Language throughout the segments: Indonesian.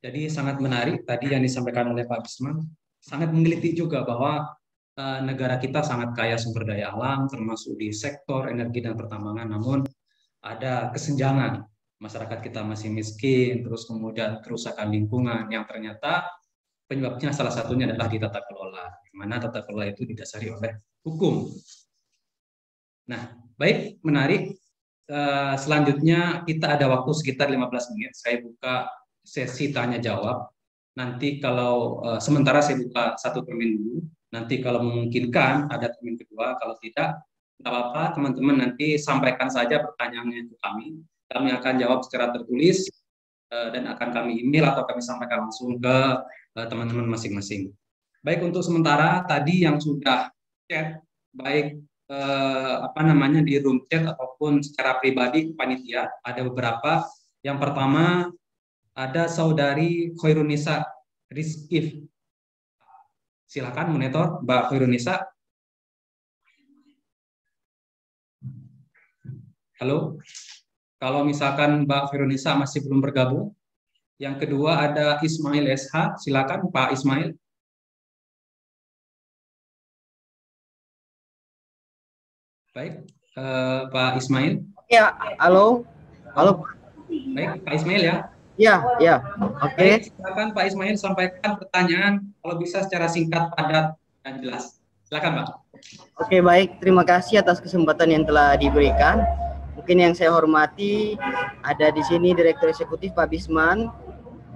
Jadi sangat menarik tadi yang disampaikan oleh Pak Bisman, sangat meneliti juga bahwa negara kita sangat kaya sumber daya alam, termasuk di sektor energi dan pertambangan, namun ada kesenjangan. Masyarakat kita masih miskin, terus kemudian kerusakan lingkungan yang ternyata penyebabnya salah satunya adalah di tata kelola, di mana tata kelola itu didasari oleh hukum. Nah, baik, menarik. Selanjutnya kita ada waktu sekitar 15 menit. Saya buka sesi tanya jawab. Nanti kalau sementara saya buka satu termin dulu. Nanti kalau memungkinkan ada termin kedua. Kalau tidak, tidak apa-apa. Teman-teman nanti sampaikan saja pertanyaannya ke kami. Kami akan jawab secara tertulis dan akan kami email atau kami sampaikan langsung ke teman-teman masing-masing. Baik, untuk sementara tadi yang sudah chat, baik di room chat ataupun secara pribadi panitia, ada beberapa. Yang pertama ada saudari Khairunisa Rizkif. Silakan monitor Mbak Khairunisa. Halo. Kalau misalkan Mbak Khairunisa masih belum bergabung. Yang kedua ada Ismail SH. Silakan Pak Ismail. Baik, Pak Ismail. Ya, halo. Halo. Baik, Pak Ismail ya. Ya, ya. Oke. Baik, silakan Pak Ismail sampaikan pertanyaan kalau bisa secara singkat, padat, dan jelas. Silakan, Pak. Oke, baik. Terima kasih atas kesempatan yang telah diberikan. Mungkin yang saya hormati ada di sini Direktur Eksekutif Pak Bisman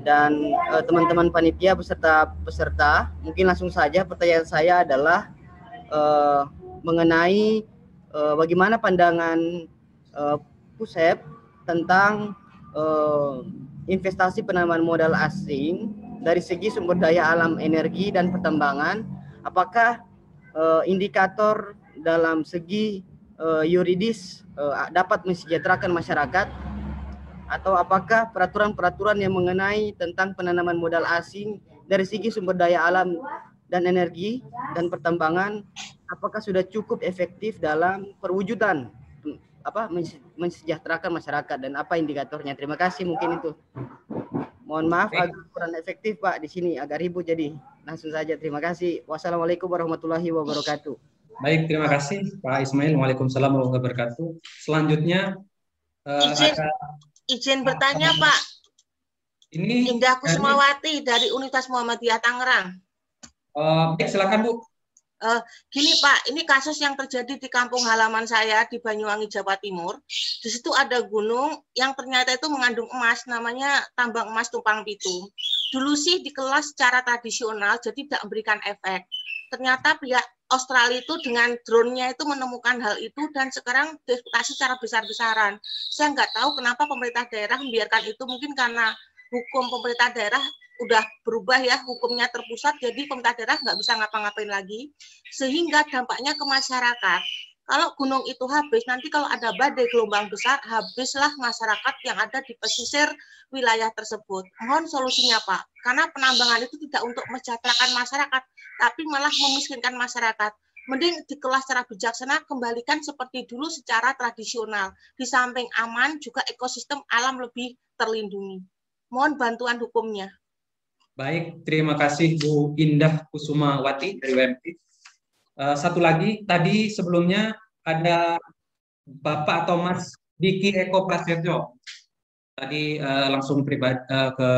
dan teman-teman panitia beserta peserta. Mungkin langsung saja pertanyaan saya adalah mengenai bagaimana pandangan Pusep tentang investasi penanaman modal asing dari segi sumber daya alam, energi, dan pertambangan. Apakah indikator dalam segi yuridis dapat mensejahterakan masyarakat, atau apakah peraturan-peraturan yang mengenai tentang penanaman modal asing dari segi sumber daya alam dan energi dan pertambangan apakah sudah cukup efektif dalam perwujudan mensejahterakan masyarakat, dan apa indikatornya? Terima kasih. Mungkin itu. Mohon maaf agak kurang efektif Pak, di sini agak ribut, jadi langsung saja. Terima kasih. Wassalamualaikum warahmatullahi wabarakatuh. Baik, terima kasih Pak Ismail. Waalaikumsalam warahmatullahi wabarakatuh. Selanjutnya izin bertanya Pak. Ini Indah Kusumawati dari Universitas Muhammadiyah Tangerang. Baik, silakan Bu. Gini Pak, ini kasus yang terjadi di kampung halaman saya di Banyuwangi, Jawa Timur. Di situ ada gunung yang ternyata itu mengandung emas, namanya tambang emas Tumpang Pitu. Dulu sih dikelola secara tradisional, jadi tidak memberikan efek. Ternyata pihak Australia itu dengan drone-nya itu menemukan hal itu dan sekarang dieksploitasi secara besar-besaran. Saya nggak tahu kenapa pemerintah daerah membiarkan itu, mungkin karena hukum pemerintah daerah udah berubah ya, hukumnya terpusat, jadi pemerintah daerah nggak bisa ngapa-ngapain lagi, sehingga dampaknya ke masyarakat. Kalau gunung itu habis, nanti kalau ada badai gelombang besar, habislah masyarakat yang ada di pesisir wilayah tersebut. Mohon solusinya Pak, karena penambangan itu tidak untuk mensejahterakan masyarakat, tapi malah memiskinkan masyarakat. Mending dikelola secara bijaksana, kembalikan seperti dulu secara tradisional. Di samping aman, juga ekosistem alam lebih terlindungi. Mohon bantuan hukumnya. Baik, terima kasih Bu Indah Kusumawati dari WMT. Satu lagi, tadi sebelumnya ada Bapak atau Mas Diki Eko Prasetyo. Tadi langsung pribadi ke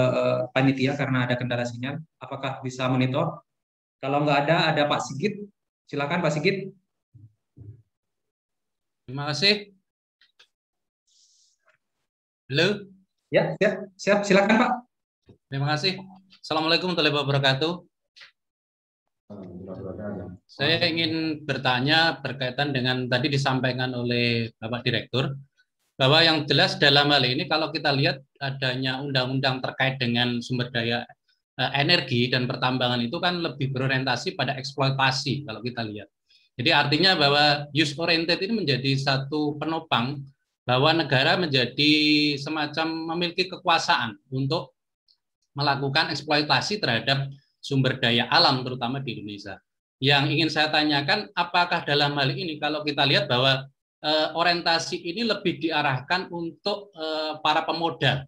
panitia karena ada kendala sinyal. Apakah bisa monitor? Kalau nggak ada Pak Sigit. Silakan Pak Sigit. Terima kasih. Halo? Ya, siap. Silakan Pak. Terima kasih. Assalamualaikum warahmatullahi wabarakatuh. Saya ingin bertanya berkaitan dengan tadi disampaikan oleh Bapak Direktur, bahwa yang jelas dalam hal ini kalau kita lihat adanya undang-undang terkait dengan sumber daya energi dan pertambangan itu kan lebih berorientasi pada eksploitasi kalau kita lihat. Jadi artinya bahwa use oriented ini menjadi satu penopang bahwa negara menjadi semacam memiliki kekuasaan untuk melakukan eksploitasi terhadap sumber daya alam terutama di Indonesia. Yang ingin saya tanyakan, apakah dalam hal ini kalau kita lihat bahwa orientasi ini lebih diarahkan untuk para pemodal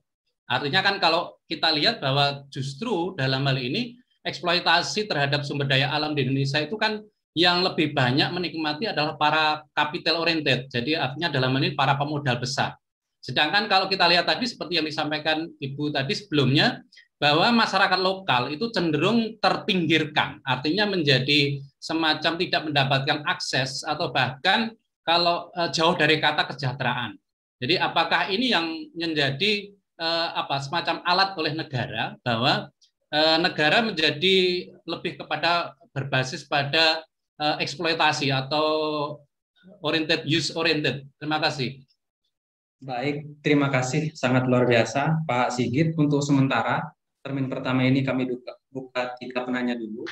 Artinya kan kalau kita lihat bahwa justru dalam hal ini eksploitasi terhadap sumber daya alam di Indonesia itu kan yang lebih banyak menikmati adalah para capital oriented. Jadi artinya dalam hal ini para pemodal besar. Sedangkan kalau kita lihat tadi seperti yang disampaikan Ibu tadi sebelumnya, bahwa masyarakat lokal itu cenderung terpinggirkan, artinya menjadi semacam tidak mendapatkan akses atau bahkan kalau jauh dari kata kesejahteraan. Jadi apakah ini yang menjadi semacam alat oleh negara bahwa negara menjadi lebih kepada berbasis pada eksploitasi atau use oriented. Terima kasih. Baik, terima kasih. Sangat luar biasa, Pak Sigit. Untuk sementara, termin pertama ini kami buka 3 penanya dulu.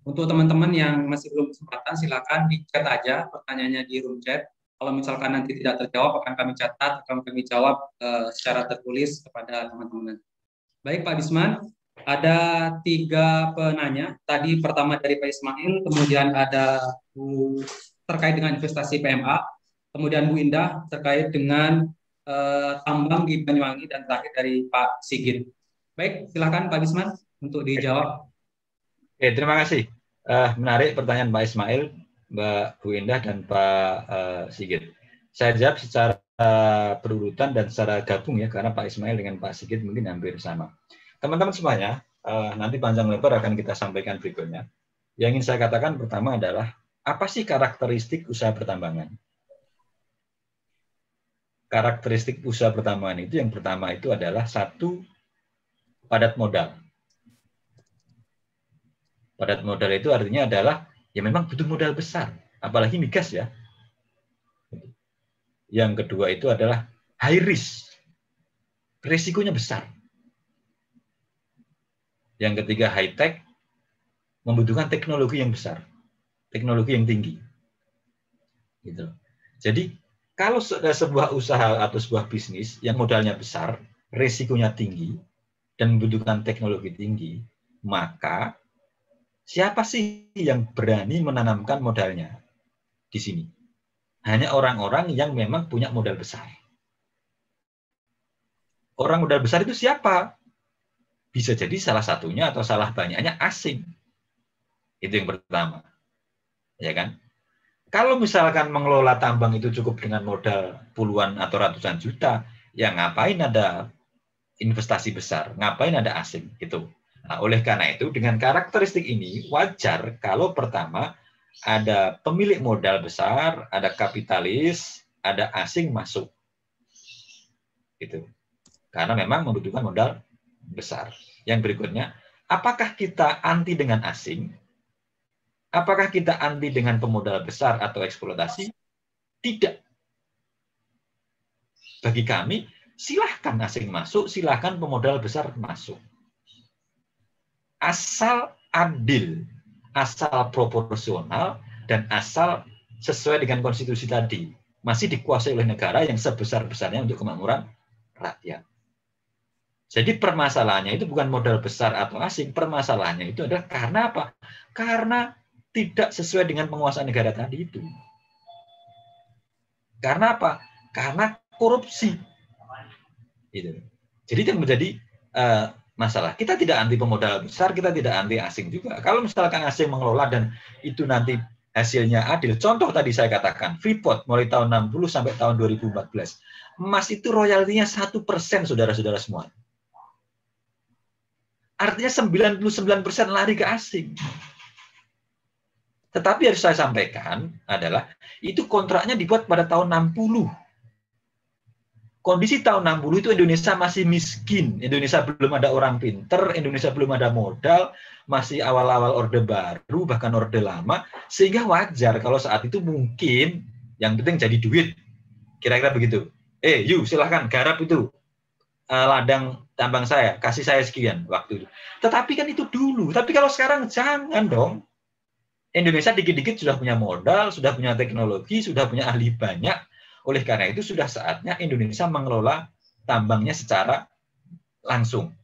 Untuk teman-teman yang masih belum kesempatan, silakan di-chat aja pertanyaannya di room chat. Kalau misalkan nanti tidak terjawab, akan kami catat, akan kami jawab secara tertulis kepada teman-teman. Baik, Pak Bisman, ada 3 penanya. Tadi pertama dari Pak Ismail, kemudian ada Bu terkait dengan investasi PMA, kemudian Bu Indah terkait dengan tambang di Banyuwangi, dan terakhir dari Pak Sigit. Baik, silakan Pak Bisman untuk dijawab. Oke, terima kasih. Menarik pertanyaan Pak Ismail, Mbak Bu Indah, dan Pak Sigit. Saya jawab secara berurutan dan secara gabung ya, karena Pak Ismail dengan Pak Sigit mungkin hampir sama. Teman-teman semuanya, nanti panjang lebar akan kita sampaikan berikutnya. Yang ingin saya katakan pertama adalah, apa sih karakteristik usaha pertambangan? Karakteristik usaha pertambangan itu yang pertama itu adalah 1, padat modal. Padat modal itu artinya adalah ya memang butuh modal besar, apalagi migas ya. Yang kedua itu adalah high risk, risikonya besar. Yang ketiga high tech, membutuhkan teknologi yang besar, teknologi yang tinggi. Gitu. Jadi kalau ada sebuah usaha atau sebuah bisnis yang modalnya besar, risikonya tinggi, dan membutuhkan teknologi tinggi, maka siapa sih yang berani menanamkan modalnya di sini? Hanya orang-orang yang memang punya modal besar. Orang modal besar itu siapa? Bisa jadi salah satunya atau salah banyaknya asing. Itu yang pertama. Ya kan? Kalau misalkan mengelola tambang itu cukup dengan modal puluhan atau ratusan juta, ya ngapain ada investasi besar, ngapain ada asing gitu. Nah, oleh karena itu dengan karakteristik ini wajar kalau pertama ada pemilik modal besar, ada kapitalis, ada asing masuk. Gitu. Karena memang membutuhkan modal besar. Yang berikutnya, apakah kita anti dengan asing? Apakah kita anti dengan pemodal besar atau eksploitasi? Tidak. Bagi kami, silahkan asing masuk, silahkan pemodal besar masuk. Asal adil, asal proporsional, dan asal sesuai dengan konstitusi tadi. Masih dikuasai oleh negara yang sebesar-besarnya untuk kemakmuran rakyat. Jadi permasalahannya itu bukan modal besar atau asing, permasalahannya itu adalah karena apa? Karena tidak sesuai dengan penguasaan negara tadi itu. Karena apa? Karena korupsi. Gitu. Jadi itu yang menjadi masalah. Kita tidak anti pemodal besar, kita tidak anti asing juga. Kalau misalkan asing mengelola dan itu nanti hasilnya adil. Contoh tadi saya katakan, Freeport mulai tahun 60 sampai tahun 2014. Emas itu royaltinya 1%, saudara-saudara semua. Artinya 99% lari ke asing. Tetapi harus saya sampaikan adalah itu kontraknya dibuat pada tahun 60. Kondisi tahun 60 itu Indonesia masih miskin, Indonesia belum ada orang pinter, Indonesia belum ada modal, masih awal-awal orde baru, bahkan orde lama, sehingga wajar kalau saat itu mungkin yang penting jadi duit. Kira-kira begitu. Yuk silahkan garap itu ladang tambang saya, kasih saya sekian waktu itu. Tetapi kan itu dulu. Tapi kalau sekarang jangan dong. Indonesia dikit-dikit sudah punya modal, sudah punya teknologi, sudah punya ahli banyak. Oleh karena itu sudah saatnya Indonesia mengelola tambangnya secara langsung.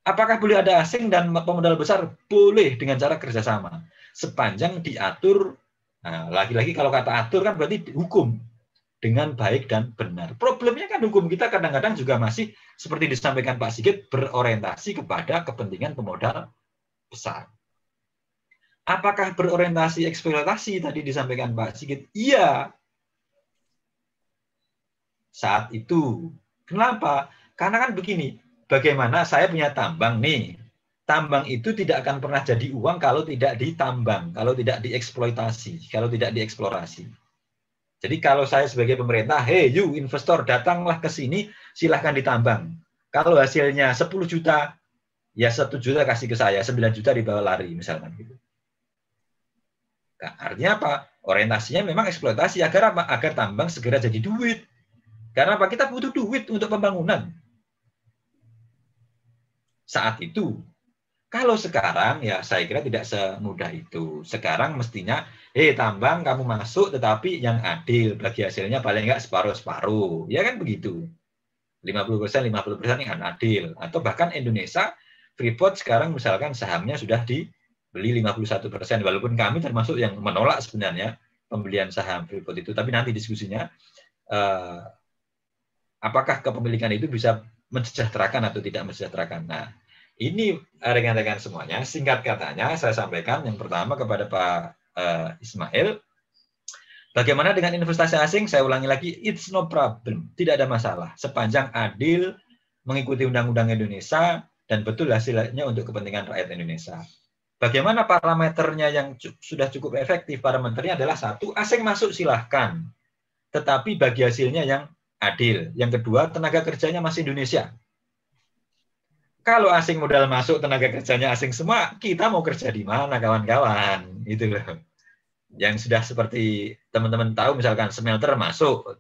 Apakah boleh ada asing dan pemodal besar? Boleh dengan cara kerjasama. Sepanjang diatur, nah, lagi-lagi kalau kata atur kan berarti hukum. dengan baik dan benar. Problemnya kan hukum kita kadang-kadang juga masih seperti disampaikan Pak Sigit berorientasi kepada kepentingan pemodal besar. Apakah berorientasi eksploitasi tadi disampaikan Pak Sigit? Iya. Saat itu. Kenapa? Karena kan begini, bagaimana saya punya tambang nih. Tambang itu tidak akan pernah jadi uang kalau tidak ditambang, kalau tidak dieksploitasi, kalau tidak dieksplorasi. Jadi kalau saya sebagai pemerintah, hey you investor datanglah ke sini, silahkan ditambang. Kalau hasilnya 10 juta, ya 1 juta kasih ke saya, 9 juta dibawa lari misalkan gitu. Nah, artinya apa? Orientasinya memang eksploitasi agar apa? Agar tambang segera jadi duit. Karena apa? Kita butuh duit untuk pembangunan. Saat itu. Kalau sekarang ya saya kira tidak semudah itu. Sekarang mestinya, tambang kamu masuk tetapi yang adil, bagi hasilnya paling enggak separuh-separuh. Ya kan begitu. 50% yang adil. Atau bahkan Indonesia, Freeport sekarang misalkan sahamnya sudah dibeli 51%. Walaupun kami termasuk yang menolak sebenarnya pembelian saham Freeport itu. Tapi nanti diskusinya, apakah kepemilikan itu bisa mensejahterakan atau tidak mensejahterakan. Nah, ini rekan-rekan semuanya, singkat katanya saya sampaikan yang pertama kepada Pak Ismail, bagaimana dengan investasi asing? Saya ulangi lagi, it's no problem, tidak ada masalah, sepanjang adil, mengikuti undang-undang Indonesia, dan betul hasilnya untuk kepentingan rakyat Indonesia. Bagaimana parameternya yang sudah cukup efektif? Parameternya adalah satu, asing masuk silahkan, tetapi bagi hasilnya yang adil. Yang kedua, tenaga kerjanya masih Indonesia. Kalau asing modal masuk, tenaga kerjanya asing semua, kita mau kerja di mana kawan-kawan? Itu loh. Yang sudah seperti teman-teman tahu, misalkan smelter masuk,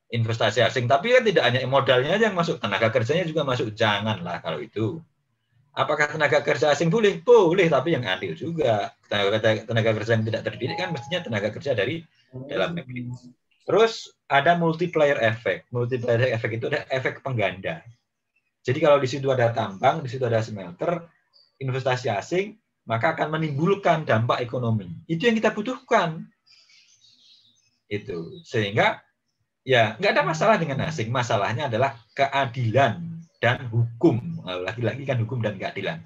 investasi asing, tapi kan tidak hanya modalnya yang masuk, tenaga kerjanya juga masuk. Janganlah kalau itu. Apakah tenaga kerja asing boleh? Boleh, tapi yang adil juga. Tenaga kerja yang tidak terdidik kan mestinya tenaga kerja dari dalam negeri. Terus ada multiplier effect. Multiplier effect itu ada efek pengganda. Jadi kalau di situ ada tambang, di situ ada smelter, investasi asing, maka akan menimbulkan dampak ekonomi. Itu yang kita butuhkan. Itu. Sehingga ya nggak ada masalah dengan asing. Masalahnya adalah keadilan dan hukum. Lagi-lagi kan hukum dan keadilan.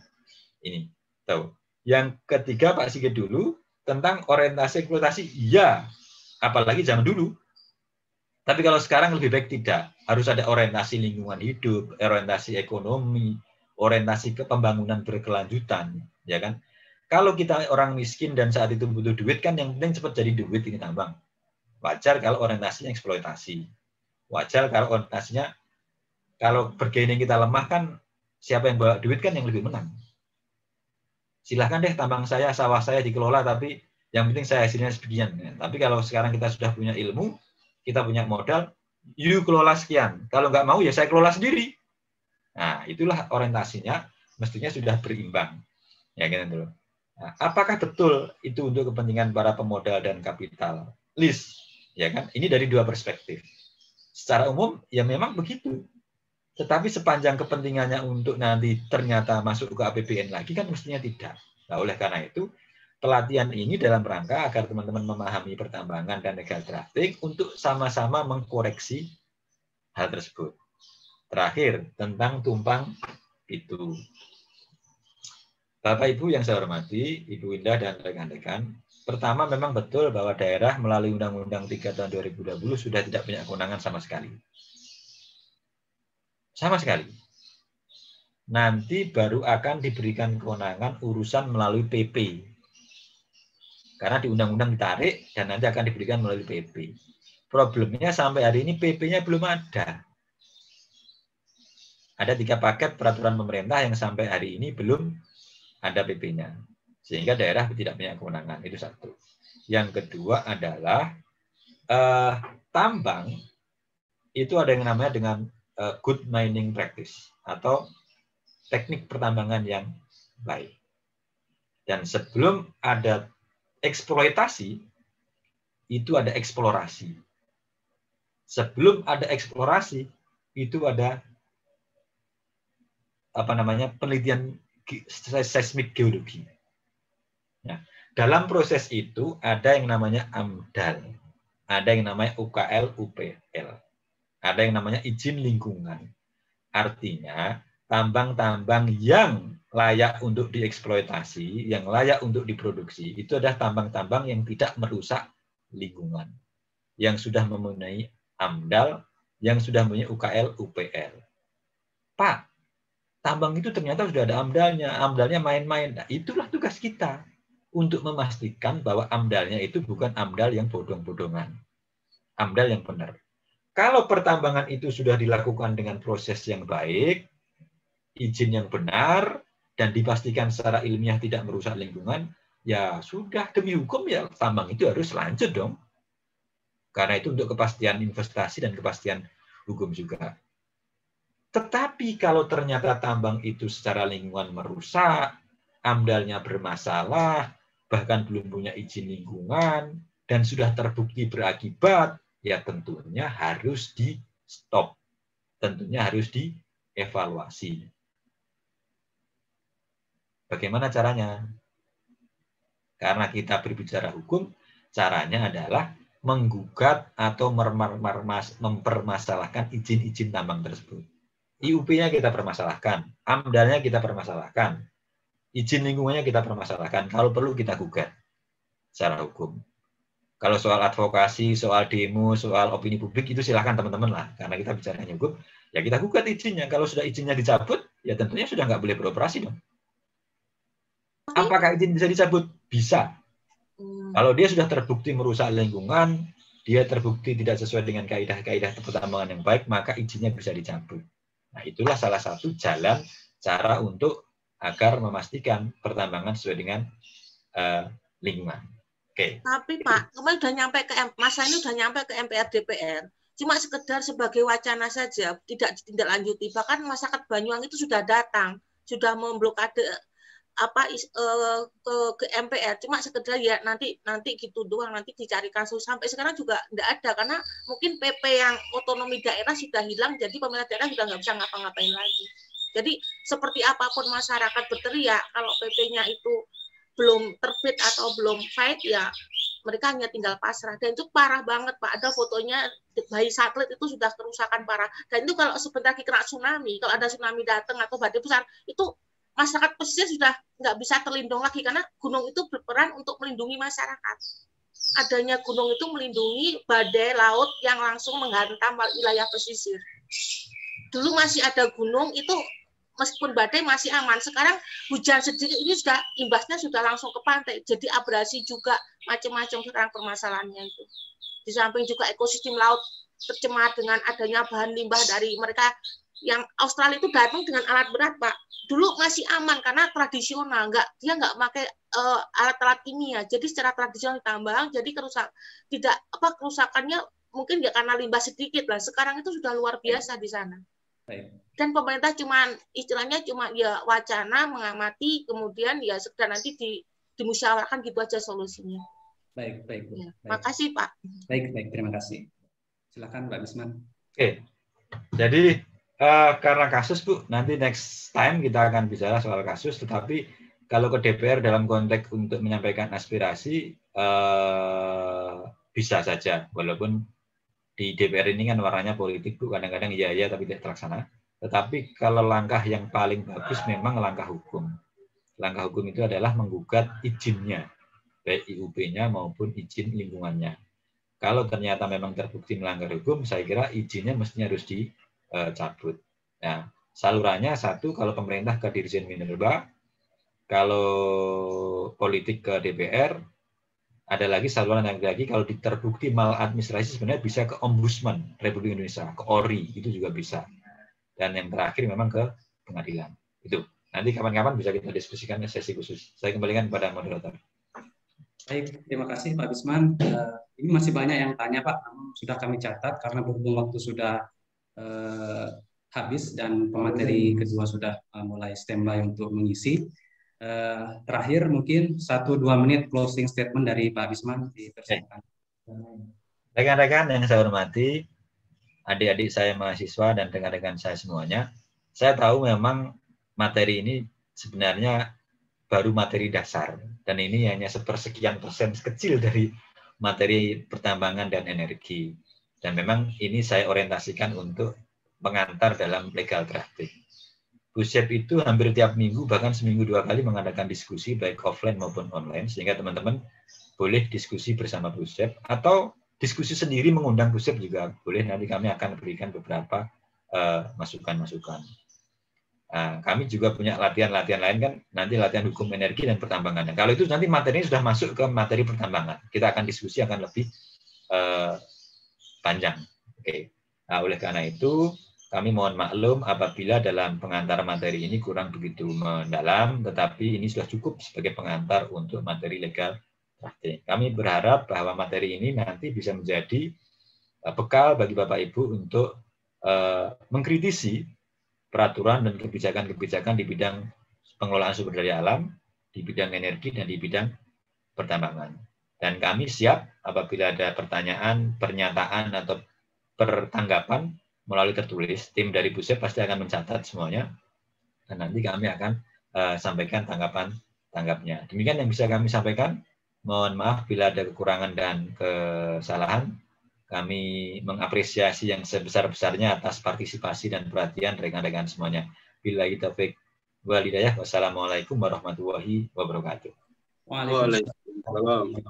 Ini. Tahu. Yang ketiga Pak Sigit dulu tentang orientasi eksploitasi. Iya. Apalagi zaman dulu. Tapi kalau sekarang lebih baik tidak. Harus ada orientasi lingkungan hidup, orientasi ekonomi, orientasi ke pembangunan berkelanjutan, ya kan? Kalau kita orang miskin dan saat itu butuh duit kan yang penting cepat jadi duit ini tambang. Wajar kalau orientasinya eksploitasi. Wajar kalau orientasinya kalau bargaining kita lemah kan siapa yang bawa duit kan yang lebih menang. Silahkan deh tambang saya, sawah saya dikelola tapi yang penting saya hasilnya sebagian. Tapi kalau sekarang kita sudah punya ilmu, kita punya modal, you kelola sekian. Kalau nggak mau, ya saya kelola sendiri. Nah, itulah orientasinya, mestinya sudah berimbang. Ya, gitu. Nah, apakah betul itu untuk kepentingan para pemodal dan kapital? List, ya kan? Ini dari dua perspektif. Secara umum, ya memang begitu. Tetapi sepanjang kepentingannya untuk nanti ternyata masuk ke APBN lagi, kan mestinya tidak. Nah, oleh karena itu, pelatihan ini dalam rangka agar teman-teman memahami pertambangan dan legal drafting untuk sama-sama mengkoreksi hal tersebut. Terakhir, tentang tumpang itu. Bapak Ibu yang saya hormati, Ibu Indah dan rekan-rekan, pertama memang betul bahwa daerah melalui Undang-Undang 3 tahun 2020 sudah tidak punya kewenangan sama sekali. Sama sekali. Nanti baru akan diberikan kewenangan urusan melalui PP. Karena di undang-undang ditarik dan nanti akan diberikan melalui PP. Problemnya sampai hari ini PP-nya belum ada. Ada 3 paket peraturan pemerintah yang sampai hari ini belum ada PP-nya. Sehingga daerah tidak punya kewenangan. Itu satu. Yang kedua adalah tambang itu ada yang namanya dengan good mining practice atau teknik pertambangan yang baik. Dan sebelum ada eksploitasi, itu ada eksplorasi. Sebelum ada eksplorasi, itu ada penelitian seismik geologi. Nah, dalam proses itu ada yang namanya AMDAL. ada yang namanya UKL, UPL, ada yang namanya izin lingkungan. Artinya tambang-tambang yang layak untuk dieksploitasi, yang layak untuk diproduksi, itu adalah tambang-tambang yang tidak merusak lingkungan, yang sudah memenuhi AMDAL, yang sudah mempunyai UKL, UPL. Pak, tambang itu ternyata sudah ada AMDAL-nya, AMDAL-nya main-main. Nah, itulah tugas kita untuk memastikan bahwa AMDAL-nya itu bukan AMDAL yang bodong-bodongan, AMDAL yang benar. Kalau pertambangan itu sudah dilakukan dengan proses yang baik, izin yang benar, dan dipastikan secara ilmiah tidak merusak lingkungan, ya sudah, demi hukum ya tambang itu harus lanjut dong. Karena itu untuk kepastian investasi dan kepastian hukum juga. Tetapi kalau ternyata tambang itu secara lingkungan merusak, AMDAL-nya bermasalah, bahkan belum punya izin lingkungan, dan sudah terbukti berakibat, ya tentunya harus di-stop. Tentunya harus dievaluasi. Bagaimana caranya? Karena kita berbicara hukum, caranya adalah menggugat atau mempermasalahkan izin-izin tambang tersebut. IUP-nya kita permasalahkan, AMDAL-nya kita permasalahkan, izin lingkungannya kita permasalahkan. Kalau perlu kita gugat secara hukum. Kalau soal advokasi, soal demo, soal opini publik, itu silahkan teman-teman lah. Karena kita bicara hukum, ya kita gugat izinnya. Kalau sudah izinnya dicabut, ya tentunya sudah nggak boleh beroperasi dong. Apakah izin bisa dicabut? Bisa. Kalau dia sudah terbukti merusak lingkungan, dia terbukti tidak sesuai dengan kaidah-kaidah pertambangan yang baik, maka izinnya bisa dicabut. Nah, itulah salah satu jalan cara untuk agar memastikan pertambangan sesuai dengan lingkungan. Oke. Tapi Pak, kemarin udah nyampe ke masa ini udah nyampe ke MPR DPR. Cuma sekedar sebagai wacana saja, tidak ditindaklanjuti. Bahkan masyarakat Banyuwangi itu sudah datang, sudah memblokade ke MPR, cuma sekedar ya nanti gitu doang, nanti dicari kasus. Sampai sekarang juga tidak ada, karena mungkin PP yang otonomi daerah sudah hilang, jadi pemerintah daerah sudah nggak bisa ngapa-ngapain lagi. Jadi seperti apapun masyarakat berteriak, kalau PP-nya itu belum terbit atau belum fight, ya mereka hanya tinggal pasrah. Dan itu parah banget Pak, ada fotonya bayi satelit itu sudah kerusakan parah. Dan itu kalau sebentar lagi kena tsunami, kalau ada tsunami datang atau badai besar, itu masyarakat pesisir sudah nggak bisa terlindung lagi, karena gunung itu berperan untuk melindungi masyarakat. Adanya gunung itu melindungi badai laut yang langsung menghantam wilayah pesisir. Dulu masih ada gunung itu, meskipun badai masih aman. Sekarang hujan sedikit ini sudah imbasnya sudah langsung ke pantai. Jadi abrasi juga macam-macam sekarang permasalahannya itu. Di samping juga ekosistem laut tercemar dengan adanya bahan limbah dari mereka. Yang Australia itu datang dengan alat berat Pak. Dulu masih aman karena tradisional, dia nggak pakai alat-alat kimia. Jadi secara tradisional tambang, jadi kerusakannya mungkin ya karena limbah sedikit lah. Sekarang itu sudah luar biasa di sana. Dan pemerintah istilahnya cuma ya wacana, mengamati, kemudian ya sekedar nanti dimusyawarahkan gitu aja solusinya. Baik. Ya, makasih Pak. Baik, terima kasih. Silakan Mbak Bisman. Oke, jadi karena kasus Bu, nanti next time kita akan bicara soal kasus, tetapi kalau ke DPR dalam konteks untuk menyampaikan aspirasi bisa saja, walaupun di DPR ini kan warnanya politik Bu, kadang-kadang iya tapi tidak terlaksana. Tetapi kalau langkah yang paling bagus memang langkah hukum. Langkah hukum itu adalah menggugat izinnya, baik IUP-nya maupun izin lingkungannya. Kalau ternyata memang terbukti melanggar hukum, saya kira izinnya mestinya harus dicabut. Nah, salurannya satu, kalau pemerintah ke Dirjen Minerba, kalau politik ke DPR, ada lagi saluran yang lagi kalau terbukti maladministrasi sebenarnya bisa ke Ombudsman Republik Indonesia, ke ORI, itu juga bisa. Dan yang terakhir memang ke pengadilan. Itu. Nanti kapan-kapan bisa kita diskusikan sesi khusus. Saya kembalikan kepada moderator. Baik, terima kasih Pak Bisman. Ini masih banyak yang tanya Pak, namun sudah kami catat karena berhubung waktu sudah habis dan pemateri kedua sudah mulai standby untuk mengisi. Terakhir mungkin 1-2 menit closing statement dari Pak Bisman dipersilakan. Rekan-rekan yang saya hormati, adik-adik saya mahasiswa dan rekan-rekan saya semuanya, saya tahu memang materi ini sebenarnya baru materi dasar dan ini hanya sepersekian persen kecil dari materi pertambangan dan energi. Dan memang ini saya orientasikan untuk pengantar dalam legal drafting. BUSEP itu hampir tiap minggu, bahkan seminggu 2 kali mengadakan diskusi, baik offline maupun online, sehingga teman-teman boleh diskusi bersama BUSEP, atau diskusi sendiri mengundang BUSEP juga boleh, nanti kami akan berikan beberapa masukan-masukan. Kami juga punya latihan-latihan lain kan, nanti latihan hukum energi dan pertambangan. Nah, kalau itu nanti materinya sudah masuk ke materi pertambangan, kita akan diskusi akan lebih panjang. Oke. Nah, oleh karena itu, kami mohon maklum apabila dalam pengantar materi ini kurang begitu mendalam, tetapi ini sudah cukup sebagai pengantar untuk materi legal drafting. Kami berharap bahwa materi ini nanti bisa menjadi bekal bagi Bapak Ibu untuk mengkritisi peraturan dan kebijakan-kebijakan di bidang pengelolaan sumber daya alam, di bidang energi, dan di bidang pertambangan. Dan kami siap apabila ada pertanyaan, pernyataan, atau pertanggapan melalui tertulis, tim dari BUSEP pasti akan mencatat semuanya, dan nanti kami akan sampaikan tanggapnya. Demikian yang bisa kami sampaikan. Mohon maaf bila ada kekurangan dan kesalahan. Kami mengapresiasi yang sebesar-besarnya atas partisipasi dan perhatian rekan-rekan semuanya. Billahi taufik wal hidayah. Wassalamualaikum warahmatullahi wabarakatuh. Waalaikumsalam.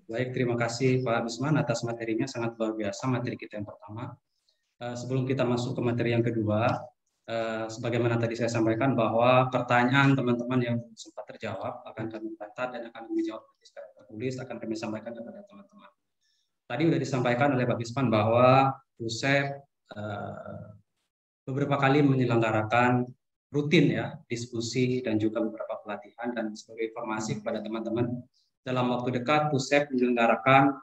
Baik, terima kasih Pak Bisman atas materinya, sangat luar biasa materi kita yang pertama. Sebelum kita masuk ke materi yang kedua, sebagaimana tadi saya sampaikan bahwa pertanyaan teman-teman yang sempat terjawab akan kami catat dan akan kami jawab secara tertulis, akan kami sampaikan kepada teman-teman. Tadi sudah disampaikan oleh Pak Bisman bahwa BUSEP beberapa kali menyelenggarakan rutin ya diskusi dan juga beberapa pelatihan, dan sebagai informasi kepada teman-teman, dalam waktu dekat BUSEP menyelenggarakan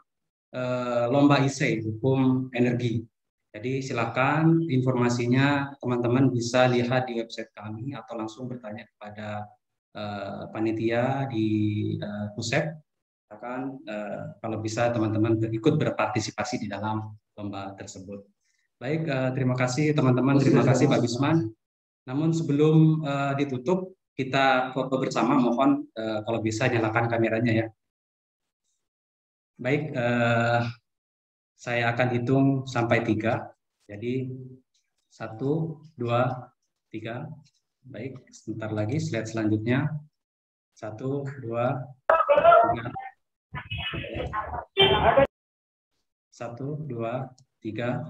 lomba isei hukum energi. Jadi silakan informasinya teman-teman bisa lihat di website kami atau langsung bertanya kepada panitia di BUSEP. Kalau bisa teman-teman ikut berpartisipasi di dalam lomba tersebut. Baik, terima kasih teman-teman, terima kasih Pak Bisman. Namun sebelum ditutup, kita foto bersama, mohon kalau bisa nyalakan kameranya ya. Baik, saya akan hitung sampai 3. Jadi 1, 2, 3. Baik, sebentar lagi slide selanjutnya. 1, 2, 3. 1, 2, 3.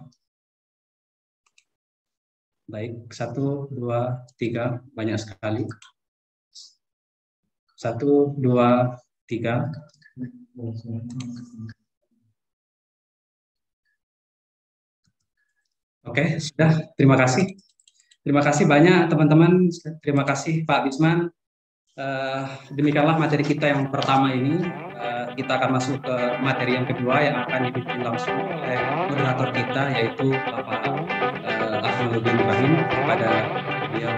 Baik, 1, 2, 3. Banyak sekali. 1, 2, 3. Oke, sudah. Terima kasih. Terima kasih banyak teman-teman. Terima kasih Pak Bisman. Demikianlah materi kita yang pertama ini. Kita akan masuk ke materi yang kedua yang akan dipimpin langsung oleh moderator kita, yaitu Bapak Akmaludin Ibrahim. Kepada beliau